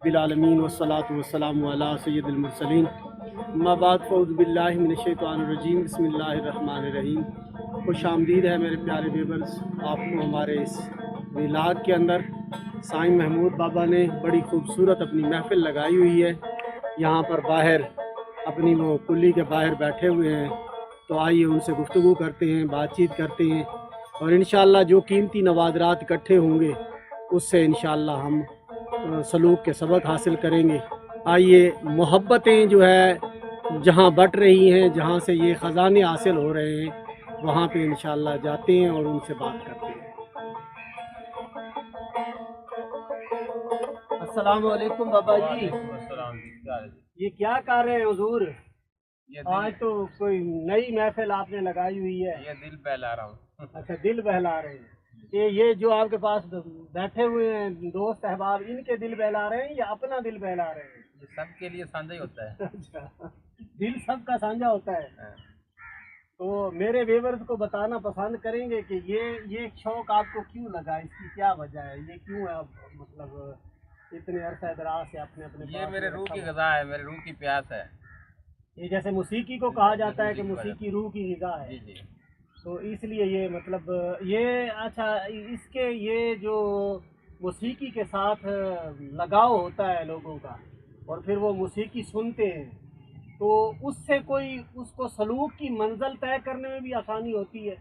रब्बिल आलमीन वस्सलातु वस्सलामु अला सय्यिदिल मुरसलीन अम्मा बाद फ़ऊज़ु बिल्लाहि मिनश्शैतानिर रजीम बिस्मिल्लाहिर रहमानिर रहीम। खुश आमदीद है मेरे प्यारे व्यूअर्स आपको हमारे इस मिलाद के अंदर। साईं महमूद बाबा ने बड़ी खूबसूरत अपनी महफ़िल लगाई हुई है। यहाँ पर बाहर अपनी वो कुल्ली के बाहर बैठे हुए हैं, तो आइए उनसे गुफ्तगू करते हैं, बातचीत करते हैं और इंशाअल्लाह जो कीमती नवादरात इकट्ठे होंगे उससे इंशाअल्लाह हम सलूक के सबक हासिल करेंगे। आइए मोहब्बतें जो है जहाँ बट रही हैं, जहाँ से ये ख़जाने हासिल हो रहे हैं, वहाँ पे इंशाअल्लाह जाते हैं और उनसे बात करते हैं। अस्सलाम वालेकुम बाबा जी। ये क्या कर रहे हैं हुजूर? आज तो कोई नई महफिल आपने लगाई हुई है। ये दिल बहला रहा हूँ। अच्छा, दिल बहला रहे हैं। ये जो आपके पास बैठे हुए हैं दोस्त अहबाब, इनके दिल बहला रहे हैं या अपना दिल बहला रहे हैं? ये सबके लिए साझा ही होता है। अच्छा, दिल सबका साझा होता है। हाँ। तो मेरे व्यूअर्स को बताना पसंद करेंगे कि ये शौक आपको क्यों लगा, इसकी क्या वजह है, ये क्यों है आप मतलब इतने अरसा दराज से अपने अपने ये पास मेरे में रूह रखा की हुआ? ग़िज़ा है, मेरे रूह की प्यास है। ये जैसे मौसीकी को कहा जाता है कि मौसीकी रूह की ग़िज़ा है, जी जी। तो इसलिए ये मतलब ये अच्छा, इसके ये जो मौसीकी के साथ लगाव होता है लोगों का और फिर वो मौसीकी सुनते हैं, तो उससे कोई उसको सलूक की मंजिल तय करने में भी आसानी होती है,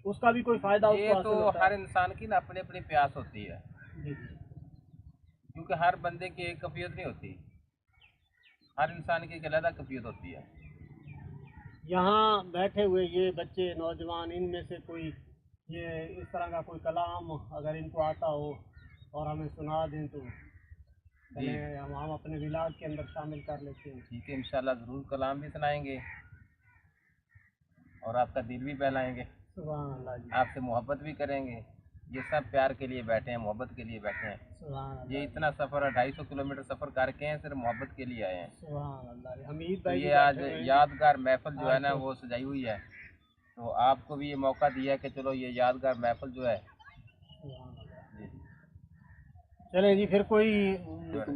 उसका भी कोई फ़ायदा ये उसको तो हासिल होता हर है। इंसान की ना अपनी अपनी प्यास होती है, जी जी। क्योंकि हर बंदे की एक कफियत नहीं होती, हर इंसान की एक अलग कफियत होती है। यहाँ बैठे हुए ये बच्चे नौजवान, इनमें से कोई ये इस तरह का कोई कलाम अगर इनको आता हो और हमें सुना दें तो जी हम अपने विलाद के अंदर शामिल कर लेते हैं। ठीक है, इंशाल्लाह ज़रूर कलाम भी सुनाएंगे और आपका दिल भी बहलाएंगे, सुभान अल्लाह जी। आपसे मोहब्बत भी करेंगे। ये सब प्यार के लिए बैठे हैं, मोहब्बत के लिए बैठे हैं। सुभान ये अल्लाह, इतना सफ़र 250 किलोमीटर सफ़र करके हैं, सिर्फ मोहब्बत के लिए आए हैं। सुभान अल्लाह। हमीद तो भाई ये भी आज बैठे हुए हैं। यादगार महफिल जो है आज ना तो वो सजाई हुई है, तो आपको भी ये मौका दिया है कि चलो ये यादगार महफिल जो है। सुभान अल्लाह। जी चले जी, फिर कोई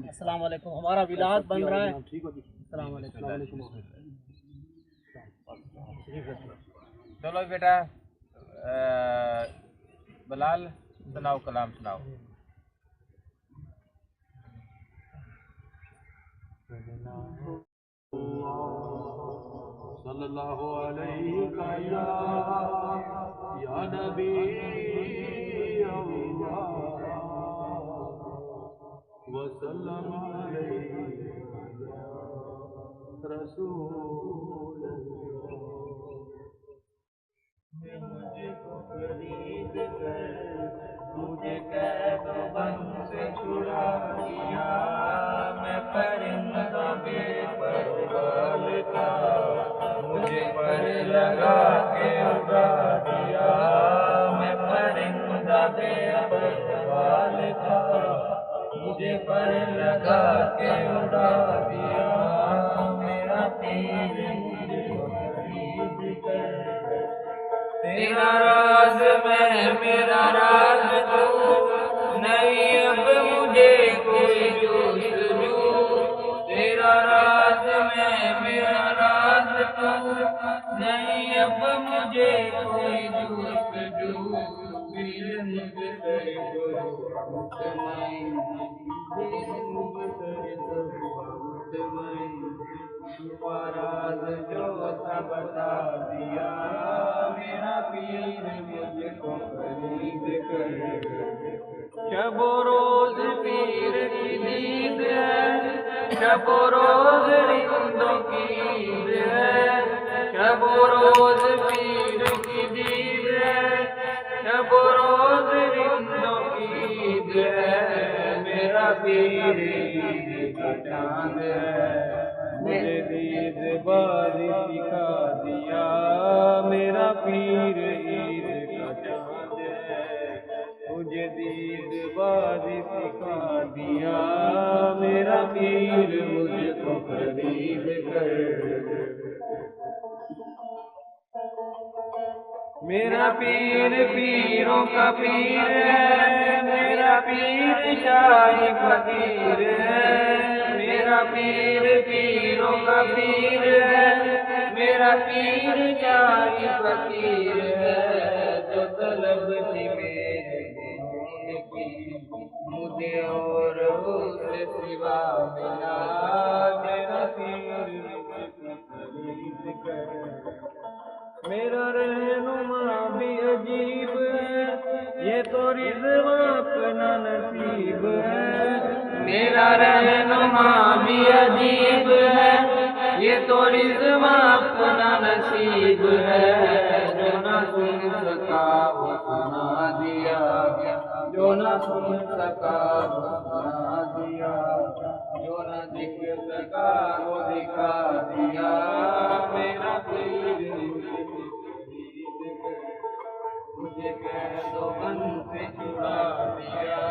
अस्सलाम वालेकुम, हमारा विलाद बन रहा है। जी। अस्सलाम वालेकुम। चलो बेटा, बलाल सुनाओ, कलाम सुनाओ। सल्लल्लाहु अलैहि या नबी अल्लाह वसल्लम अलैहि रसूल मुझको खरीद कर मुझे कैदबंद से छुड़ा दिया, मैं परिंदा बेपरवाह था, मुझे पर लगा के उड़ा दिया, मैं परिंदा बेपरवाह था, मुझे पर लगा के उड़ा दिया, मेरा पीर मुझको खरीद कर। तेरा राज मैं मेरा राज तू, नहीं अब मुझे कोई जूझू, तेरा राज मैं मेरा राज तू, नहीं अब मुझे कोई जूझू, दिल मुझसे मुतमईन, दिल मुझसे मुतमईन, राज जो था बता दिया, मेरा पीर मुझको खरीद कर। शब रोज पीर की दीद है, शब रोज रिंदों की ईद है, शब रोज पीर की दीद है, शब रोज रिंदों की ईद है, मेरा पीर ईद का चांद है, मुझे दीद बाजी सिखा दिया, मेरा पीर ईद का चांद है, मुझे दीद बाजी सिखा दिया, मेरा पीर मुझको खरीद कर। میرا پیر پیروں کا پیر ہے، میرا پیر شاہ فقیر ہے، میرا پیر پیروں کا پیر ہے، میرا پیر شاہ فقیر ہے، جو طلب تھی میرے دین کی مجھے اور اس سے سوا ملا، میرا پیر میرا رہنما بھی عجیب ہے، یہ تو رضوا اپنا نصیب ہے، میرا رہنما بھی عجیب ہے، یہ تو رضوا اپنا نصیب ہے، جو نہ سن سکا وہ سنا دیا، جو نہ سن سکا وہ سنا دیا، جو نہ دکھ سکا وہ دکھا دیا، میرا پیر مجھے قید و بند سے چھڑا دیا،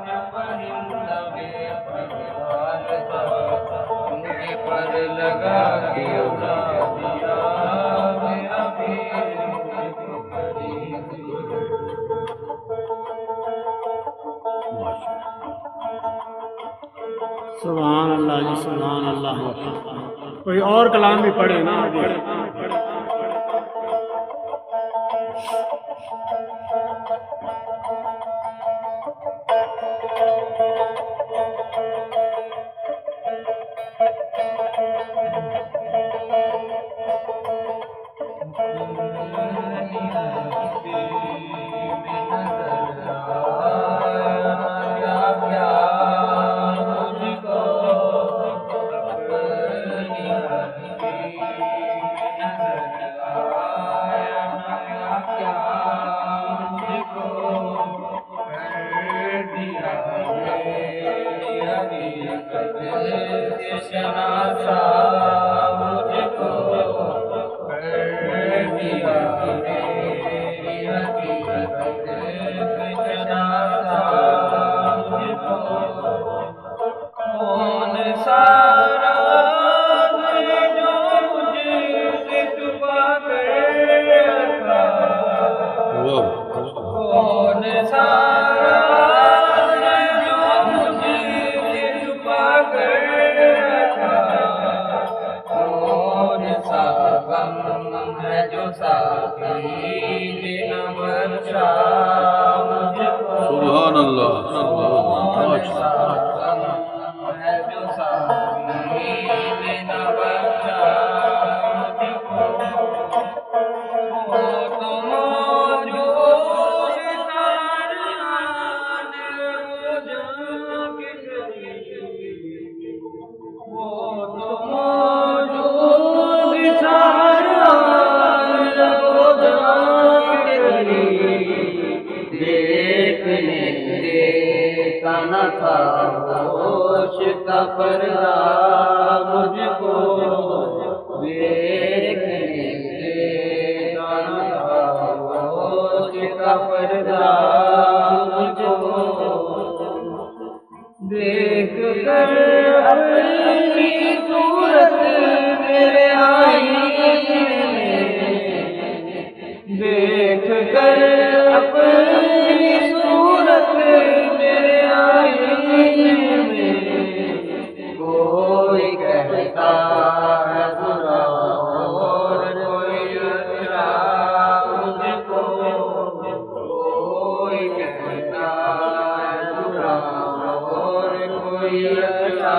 میں پرندہ بے پرواز تھا، مجھے پر لگا کے اڑا دیا، میرا پیر مجھے تو قریب سبحان اللہ جی، سبحان اللہ۔ کوئی اور کلام بھی پڑھے نا آگے۔ سبحان اللہ، ہوش کا پردہ مجھ کو دیکھنے دیتا نہ تھا، ہوش کا پردہ مجھ کو دیکھ کر اپنی صورت میرے آئینے میں، دیکھ کر اپنی صورت میرے آئینے میں، کوئی کہتا ہے برا اور کوئی اچھا مجھ کو، کوئی کہتا ہے برا اور کوئی اچھا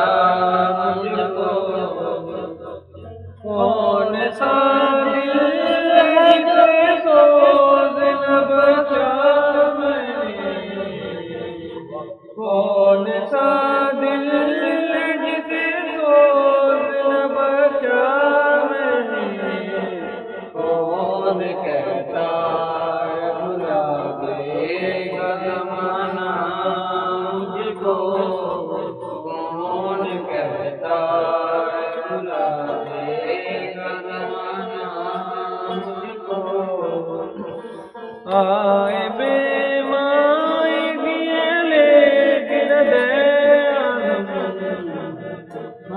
مجھ کو، کون سا دل ہے سوز نہ بچا میں نے، کون سا دل جسے سوز نہ بچا میں نے، کون کہتا ہے بلا دے گا زمانہ مجھ کو، کون کہتا ہے بلا دے گا زمانہ مجھ کو، آئے بے مائی دیے لیکن دے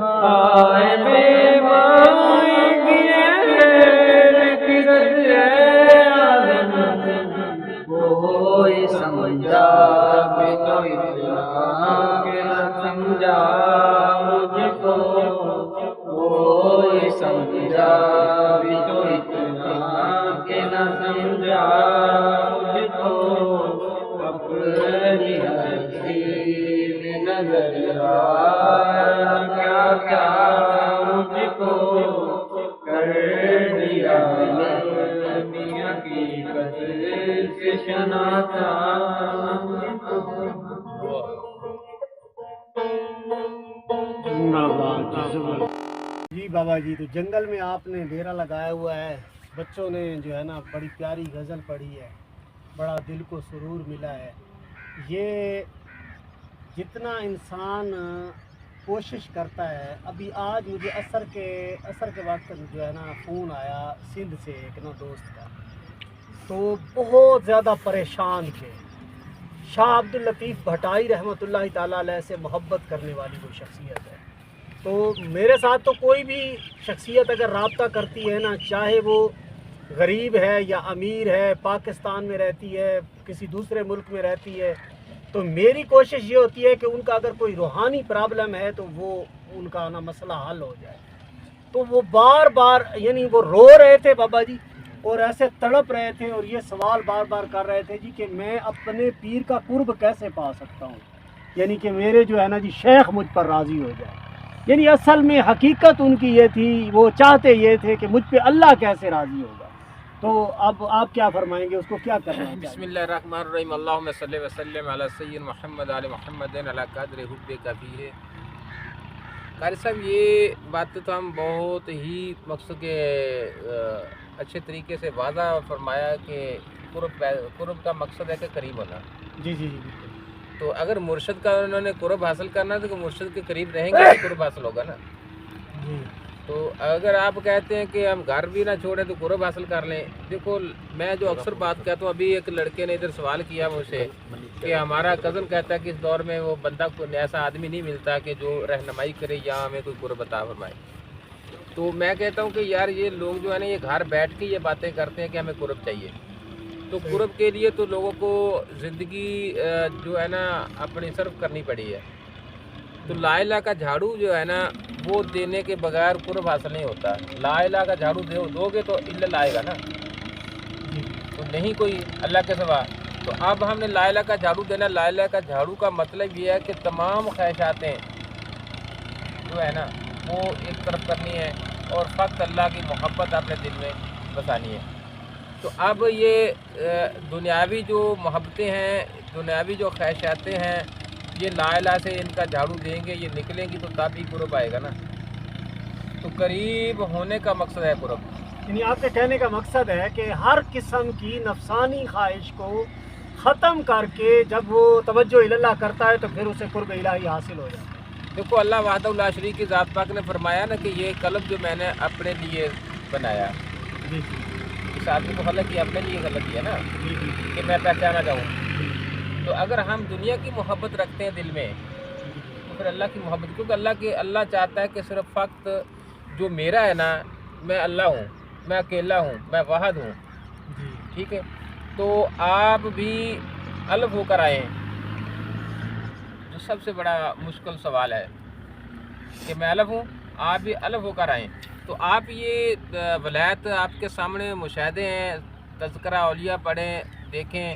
آئے بے مائی دیے لیکن دے کوئی سمجھا بھی تو اتنا کہ نہ سمجھا مجھ کو، کوئی سمجھا بھی تو اتنا کہ نہ سمجھا مجھ کو، اپنی ہستی میں نظر آیا کیا کیا مجھ کو کر دیا اپنی حقیقت سے شناسا مجھ کو۔ جی بابا جی، تو جنگل میں آپ نے ڈیرا لگایا ہوا ہے، بچوں نے جو ہے نا بڑی پیاری غزل پڑھی ہے، بڑا دل کو سرور ملا ہے۔ یہ جتنا انسان کوشش کرتا ہے، ابھی آج مجھے عصر کے وقت جو ہے نا فون آیا سندھ سے ایک نا دوست کا، تو بہت زیادہ پریشان تھے۔ شاہ عبد الطیف بھٹائی رحمۃ اللہ تعالیٰ علیہ سے محبت کرنے والی وہ شخصیت ہے۔ تو میرے ساتھ تو کوئی بھی شخصیت اگر رابطہ کرتی ہے نا، چاہے وہ غریب ہے یا امیر ہے، پاکستان میں رہتی ہے، کسی دوسرے ملک میں رہتی ہے، تو میری کوشش یہ ہوتی ہے کہ ان کا اگر کوئی روحانی پرابلم ہے تو وہ ان کا نا مسئلہ حل ہو جائے۔ تو وہ بار بار یعنی وہ رو رہے تھے بابا جی، اور ایسے تڑپ رہے تھے، اور یہ سوال بار بار کر رہے تھے جی کہ میں اپنے پیر کا قرب کیسے پا سکتا ہوں، یعنی کہ میرے جو ہے نا جی شیخ مجھ پر راضی ہو جائے۔ یعنی اصل میں حقیقت ان کی یہ تھی، وہ چاہتے یہ تھے کہ مجھ پہ اللہ کیسے راضی ہوگا۔ تو اب آپ کیا فرمائیں گے، اس کو کیا کرنا چاہیے؟ بسم اللہ الرحمن الرحیم، اللہم صلی وسلم علی سید محمد علی محمد علی قدر حب کبیر۔ قاری صاحب، یہ بات تو ہم بہت ہی مقصد کے اچھے طریقے سے واضح فرمایا کہ قرب کا مقصد ہے کہ قریب ہونا۔ جی جی جی، تو اگر مرشد کا انہوں نے قرب حاصل کرنا ہے تو مرشد کے قریب رہیں گے تو قرب حاصل ہوگا نا۔ جی تو اگر آپ کہتے ہیں کہ ہم گھر بھی نہ چھوڑیں تو قرب حاصل کر لیں، دیکھو میں جو اکثر بات کہتا ہوں، ابھی ایک لڑکے نے ادھر سوال کیا مجھ سے کہ ہمارا کزن کہتا ہے کہ اس دور میں وہ بندہ کوئی ایسا آدمی نہیں ملتا کہ جو رہنمائی کرے یا ہمیں کوئی قرب عطا فرمائے۔ تو میں کہتا ہوں کہ یار یہ لوگ جو ہے نا یہ گھر بیٹھ کے یہ باتیں کرتے ہیں کہ ہمیں قرب چاہیے، تو قرب کے لیے تو لوگوں کو زندگی جو ہے نا اپنی صرف کرنی پڑی ہے۔ تو لا الہ کا جھاڑو جو ہے نا وہ دینے کے بغیر قرب حاصل نہیں ہوتا۔ لا الہ کا جھاڑو دو گے تو الا آئے گا نا، تو نہیں کوئی اللہ کے سوا۔ تو اب ہم نے لا الہ کا جھاڑو دینا۔ لا الہ کا جھاڑو کا مطلب یہ ہے کہ تمام خواہشاتیں جو ہے نا وہ ایک طرف کرنی ہے اور فقط اللہ کی محبت اپنے دل میں بسانی ہے۔ تو اب یہ دنیاوی جو محبتیں ہیں، دنیاوی جو خواہشاتیں ہیں، یہ لا الہ سے ان کا جھاڑو دیں گے، یہ نکلیں گی تو تب ہی قرب آئے گا نا۔ تو قریب ہونے کا مقصد ہے قرب۔ یعنی آپ کے کہنے کا مقصد ہے کہ ہر قسم کی نفسانی خواہش کو ختم کر کے جب وہ توجہ اللہ کرتا ہے تو پھر اسے قرب الہی حاصل ہو جاتا ہے۔ دیکھو اللہ وحدہ لا شریک کی ذات پاک نے فرمایا نا کہ یہ قلب جو میں نے اپنے لیے بنایا، جی جی اس آدمی کو خلق کیا اپنے لیے خلق کیا نا جی جی کہ میں پہچانا چاہوں۔ تو اگر ہم دنیا کی محبت رکھتے ہیں دل میں تو پھر اللہ کی محبت، کیونکہ اللہ چاہتا ہے کہ صرف فقط جو میرا ہے نا، میں اللہ ہوں، میں اکیلا ہوں، میں واحد ہوں، جی ٹھیک ہے۔ تو آپ بھی الف ہو کر آئے ہیں، جو سب سے بڑا مشکل سوال ہے کہ میں الف ہوں، آپ بھی الف ہو کر آئیں۔ تو آپ یہ ولایت آپ کے سامنے مشاہدے ہیں، تذکرہ اولیاء پڑھیں دیکھیں،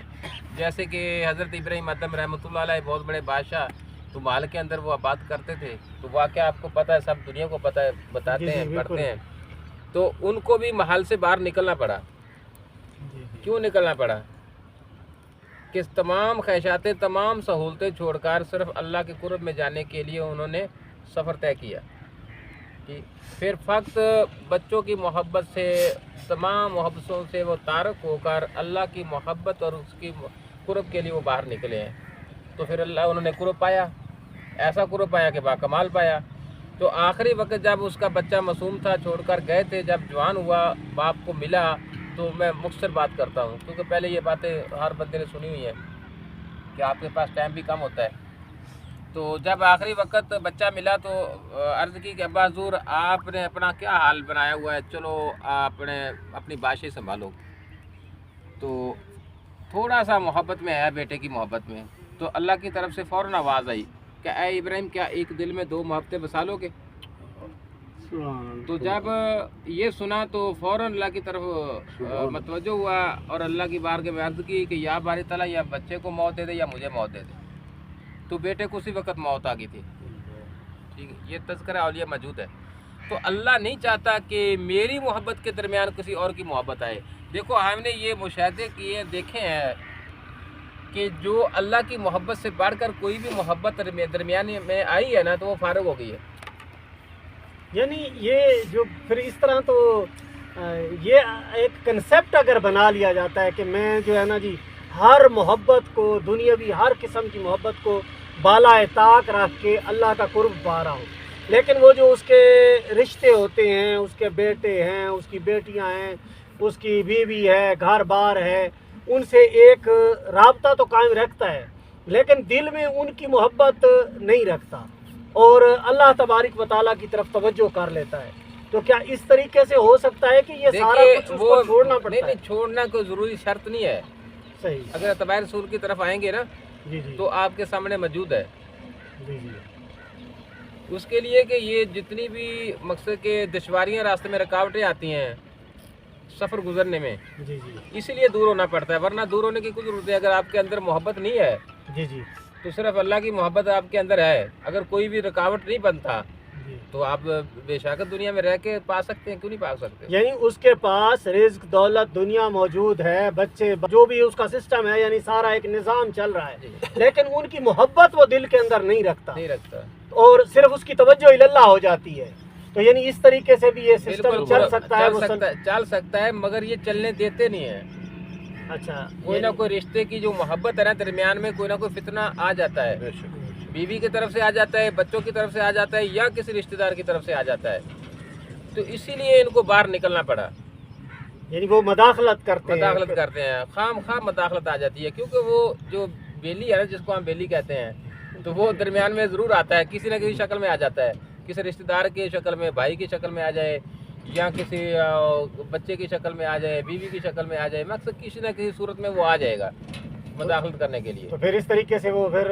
جیسے کہ حضرت ابراہیم ادم رحمۃ اللہ علیہ بہت بڑے بادشاہ تو محل کے اندر وہ آباد کرتے تھے، تو واقعہ آپ کو پتہ ہے، سب دنیا کو پتہ ہے، بتاتے ہیں، پڑھتے ہیں۔ تو ان کو بھی محل سے باہر نکلنا پڑا۔ کیوں نکلنا پڑا؟ کہ تمام خواہشاتیں، تمام سہولتیں چھوڑ کر صرف اللہ کے قرب میں جانے کے لیے انہوں نے سفر طے کیا۔ پھر فقط بچوں کی محبت سے، تمام محبتوں سے وہ تارک ہو کر اللہ کی محبت اور اس کی قرب کے لیے وہ باہر نکلے ہیں۔ تو پھر انہوں نے قرب پایا، ایسا قرب پایا کہ باکمال پایا۔ تو آخری وقت جب اس کا بچہ معصوم تھا، چھوڑ کر گئے تھے، جب جوان ہوا، باپ کو ملا، تو میں مختصر بات کرتا ہوں کیونکہ پہلے یہ باتیں ہر بندے نے سنی ہوئی ہیں کہ آپ کے پاس ٹائم بھی کم ہوتا ہے۔ تو جب آخری وقت بچہ ملا تو عرض کی کہ ابا حضور آپ نے اپنا کیا حال بنایا ہوا ہے، چلو آپ نے اپنی بادشاہی سنبھالو۔ تو थोड़ा सा मोहब्बत में आया, बेटे की मोहब्बत में, तो अल्लाह की तरफ से फ़ौरन आवाज़ आई कि ऐ इब्राहिम, क्या एक दिल में दो मोहब्बतें बसा लोगे? तो जब ये सुना तो फ़ौरन अल्लाह की तरफ मतवज्जो हुआ और अल्लाह की बारगाह में अर्ज़ की कि या बारी ताला, या बच्चे को मौत दे दे या मुझे मौत दे दे। तो बेटे को उसी वक्त मौत आ गई थी। ठीक है, ये तज़किरा औलिया मौजूद है। तो अल्लाह नहीं चाहता कि मेरी मोहब्बत के दरमियान किसी और की मोहब्बत आए। देखो, हमने ये मुशाहदे किए, देखे हैं कि जो अल्लाह की मोहब्बत से बढ़कर कोई भी मोहब्बत दरमियान में आई है ना, तो वो फारग हो गई है। यानी ये जो फिर इस तरह तो ये एक कंसेप्ट अगर बना लिया जाता है कि मैं जो है ना जी हर मोहब्बत को, दुनियावी हर किस्म की मोहब्बत को बालाए ताक रख के अल्लाह का कुर्ब पा रहा हूँ, लेकिन वो जो उसके रिश्ते होते हैं, उसके बेटे हैं, उसकी बेटियां हैं, उसकी बीवी है, घर बार है, उनसे एक राबता तो कायम रखता है, लेकिन दिल में उनकी मोहब्बत नहीं रखता और अल्लाह तबारिक व तआला की तरफ तवज्जो कर लेता है। तो क्या इस तरीके से हो सकता है कि ये सारा कुछ उसको छोड़ना पड़ता है? नहीं, छोड़ना कोई ज़रूरी शर्त नहीं है। सही। अगर तबायर रसूल की तरफ आएंगे ना, जी जी, तो आपके सामने मौजूद है। जी जी, उसके लिए कि ये जितनी भी मकसद के दुश्वारियाँ रास्ते में, रुकावटें आती हैं सफ़र गुजरने में, जी जी, इसीलिए दूर होना पड़ता है, वरना दूर होने की कोई ज़रूरत नहीं। अगर आपके अंदर मोहब्बत नहीं है जी जी, तो सिर्फ अल्लाह की मोहब्बत आपके अंदर है, अगर कोई भी रुकावट नहीं बनता जी। तो आप बेशक दुनिया में रह के पा सकते हैं, क्यों नहीं पा सकते? यानी उसके पास रिज्क, दौलत, दुनिया मौजूद है, बच्चे, जो भी उसका सिस्टम है, यानी सारा एक निज़ाम चल रहा है, लेकिन उनकी मोहब्बत वो दिल के अंदर नहीं रखता और सिर्फ उसकी तवज्जो इल्लाह हो जाती है। तो यानी इस तरीके से भी ये सिस्टम चल सकता है, चल सकता है, मगर ये चलने देते नहीं है। अच्छा, कोई ना कोई रिश्ते की जो मोहब्बत है ना, दरमियान में कोई ना कोई फितना आ जाता है, बीवी की तरफ से आ जाता है, बच्चों की तरफ से आ जाता है, या किसी रिश्तेदार की तरफ से आ जाता है, तो इसीलिए इनको बाहर निकलना पड़ा। यानी वो मदाखलत करते हैं, खाम मदाखलत आ जाती है, क्योंकि वो जो बेली है ना, जिसको हम बेली कहते हैं, तो वो दरमियान में ज़रूर आता है, किसी न किसी शक्ल में आ जाता है, किसी रिश्तेदार की शक्ल में, भाई की शक्ल में आ जाए, या किसी बच्चे की शक्ल में आ जाए, बीवी की शक्ल में आ जाए, मकसद किसी न किसी सूरत में वो आ जाएगा मदाखलत करने के लिए। तो फिर इस तरीके से वो फिर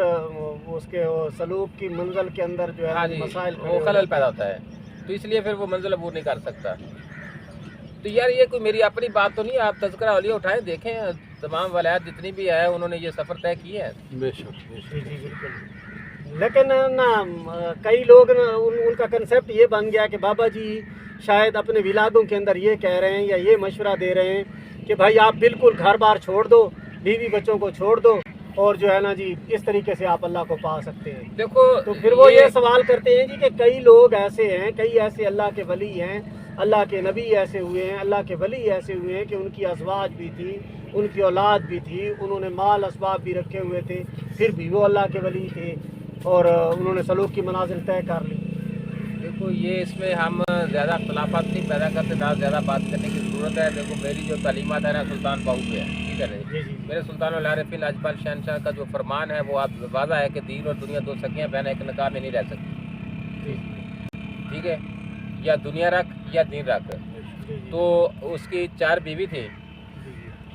उसके वो सलूक की मंजिल के अंदर जो है, हाँ जी, मसाइल वो खलल पैदा होता है, तो इसलिए फिर वो मंजिल अबूर नहीं कर सकता। तो यार ये कोई मेरी अपनी बात तो नहीं, आप तज़किरा औलिया उठाएं, देखें, तमाम वलायत जितनी भी है उन्होंने ये सफ़र तय किए हैं। जी जी बिल्कुल। लेकिन ना कई लोग ना उनका कंसेप्ट ये बन गया कि बाबा जी शायद अपने विलादों के अंदर ये कह रहे हैं या ये मशवरा दे रहे हैं कि भाई आप बिल्कुल घर बार छोड़ दो, बीवी बच्चों को छोड़ दो, और जो है ना जी इस तरीके से आप अल्लाह को पा सकते हैं। देखो, तो फिर वो ये सवाल करते हैं जी कि कई लोग ऐसे हैं, कई ऐसे अल्लाह के वली हैं, अल्लाह के नबी ऐसे हुए हैं, अल्लाह के वली ऐसे हुए हैं कि उनकी अज़वाज भी थी, उनकी औलाद भी थी, उन्होंने माल असबाब भी रखे हुए थे, फिर भी वो अल्लाह के वली थे और उन्होंने सलूक की मनाजिल तय कर ली। देखो, ये इसमें हम ज़्यादा अख्तलाफात नहीं पैदा करते, ना ज़्यादा बात करने की ज़रूरत है। देखो, मेरी जो तालीमात है ना सुल्तान बाहू पे है, ठीक है जी जी, मेरे सुल्तान आरिफीन लाजपाल शहनशाह का जो फरमान है वो आप वाज़ा है कि दीन और दुनिया दो सखियाँ बहन एक निकाह में नहीं रह सकती, ठीक है, या दुनिया रख या दीन रख। तो उसकी 4 बीवी थी,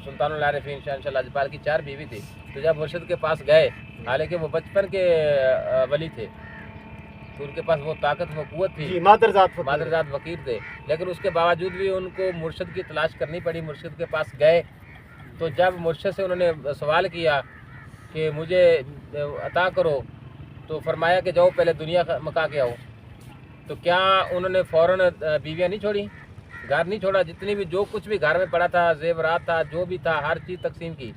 सुल्तान आरिफीन शहनशाह लाजपाल की 4 बीवी थी। तो जब मुर्शिद के पास गए, हालांकि वो बचपन के वली थे, तो उनके पास वो ताकत, वो कुव्वत थी, मादरजात वकील थे, लेकिन उसके बावजूद भी उनको मुर्शिद की तलाश करनी पड़ी। मुर्शिद के पास गए तो जब मुर्शिद से उन्होंने सवाल किया कि मुझे अता करो, तो फरमाया कि जाओ पहले दुनिया मका के आओ। तो क्या उन्होंने फ़ौरन बीवियाँ नहीं छोड़ी, घर नहीं छोड़ा, जितनी भी जो कुछ भी घर में पड़ा था, जेवरात था, जो भी था, हर चीज़ तकसीम की।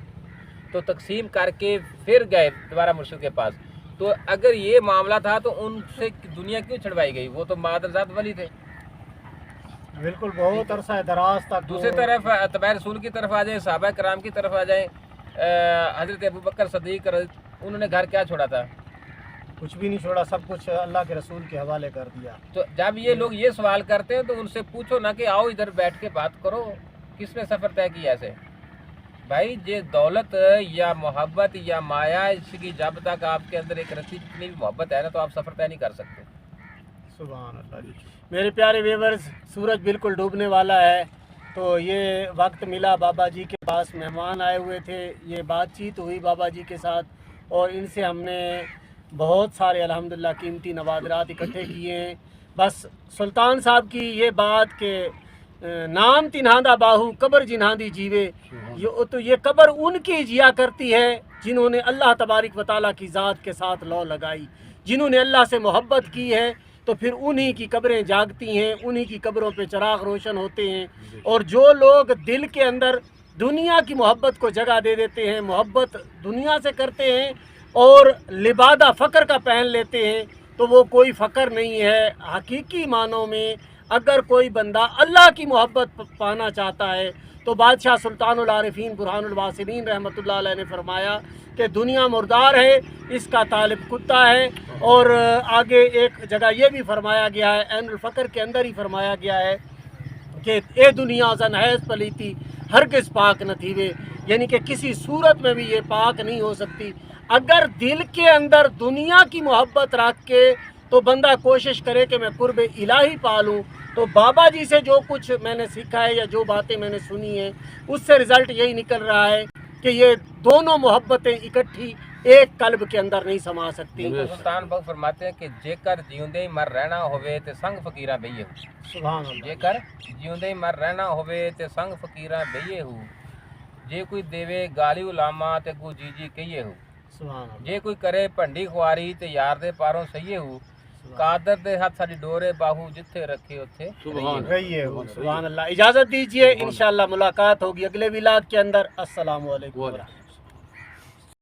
तो तकसीम करके फिर गए दोबारा मुर्शिद के पास। तो अगर ये मामला था तो उनसे दुनिया क्यों छुड़वाई गई? वो तो मादरजात वली थे। बिल्कुल, बहुत अरसा दराज तक। दूसरी तरफ तबायर रसूल की तरफ आ जाए, सहाबा कराम की तरफ आ जाए, हज़रत अबू बकर सदीक, उन्होंने घर क्या छोड़ा था? कुछ भी नहीं छोड़ा, सब कुछ अल्लाह के रसूल के हवाले कर दिया। तो जब ये लोग ये सवाल करते हैं तो उनसे पूछो ना कि आओ इधर बैठ के बात करो, किसने सफ़र तय किया ऐसे? भाई, ये दौलत या मोहब्बत या माया, इसकी जब तक आपके अंदर एक रस्सी जितनी भी मोहब्बत है ना, तो आप सफ़र तय नहीं कर सकते। सुभान अल्लाह। मेरे प्यारे व्यूअर्स, सूरज बिल्कुल डूबने वाला है تو یہ وقت ملا، بابا جی کے پاس مہمان آئے ہوئے تھے، یہ بات چیت ہوئی بابا جی کے ساتھ، اور ان سے ہم نے بہت سارے الحمدللہ قیمتی نوادرات اکٹھے کیے ہیں۔ بس سلطان صاحب کی یہ بات کہ نام تنہاندہ باہو قبر جنہاندی جیوے، یہ قبر ان کی جیا کرتی ہے جنہوں نے اللہ تبارک و تعالیٰ کی ذات کے ساتھ لو لگائی، جنہوں نے اللہ سے محبت کی ہے، تو پھر انہی کی قبریں جاگتی ہیں، انہی کی قبروں پہ چراغ روشن ہوتے ہیں۔ اور جو لوگ دل کے اندر دنیا کی محبت کو جگہ دے دیتے ہیں، محبت دنیا سے کرتے ہیں اور لبادہ فقر کا پہن لیتے ہیں، تو وہ کوئی فقر نہیں ہے۔ حقیقی معنوں میں اگر کوئی بندہ اللہ کی محبت پانا چاہتا ہے تو بادشاہ سلطان العارفین برہان الواصلین رحمۃ اللہ علیہ نے فرمایا کہ دنیا مردار ہے، اس کا طالب کتا ہے۔ اور آگے ایک جگہ یہ بھی فرمایا گیا ہے، عین الفقر کے اندر ہی فرمایا گیا ہے کہ اے دنیا زن حیث پلیتی ہرگز پاک نہ تھیوے، یعنی کہ کسی صورت میں بھی یہ پاک نہیں ہو سکتی۔ اگر دل کے اندر دنیا کی محبت رکھ کے تو بندہ کوشش کرے کہ میں قرب الہی پالوں، تو بابا جی سے جو کچھ میں نے سیکھا ہے یا جو باتیں میں نے سنی ہیں، اس سے رزلٹ یہی نکل رہا ہے کہ یہ دونوں محبتیں اکٹھی ایک قلب کے اندر نہیں سما سکتی۔ سلطان بہو فرماتے ہیں کہ جے کر جیوندے ہی مر رہنا ہوئے تے سنگ فقیراں بہیے ہو، سبحان اللہ۔ جے کر جیوندے ہی مر رہنا ہوئے تے سنگ فقیراں بہیے ہو، جے کوئی دیوے گالی علامہ تے کو جی جی کہیے ہو، سبحان اللہ۔ جے کوئی کرے بھنڈی خواری تے یار دے پاروں سہیے ہو، قادر دے ہاتھ ساڈی ڈورے باہو جتھے رکھے اتھے سبحان رہیے ہو۔ سبحان اللہ۔ اجازت دیجئے، انشاءاللہ ملاقات ہوگی اگلے ویلاگ کے اندر۔ السلام علیکم ورحمۃ اللہ۔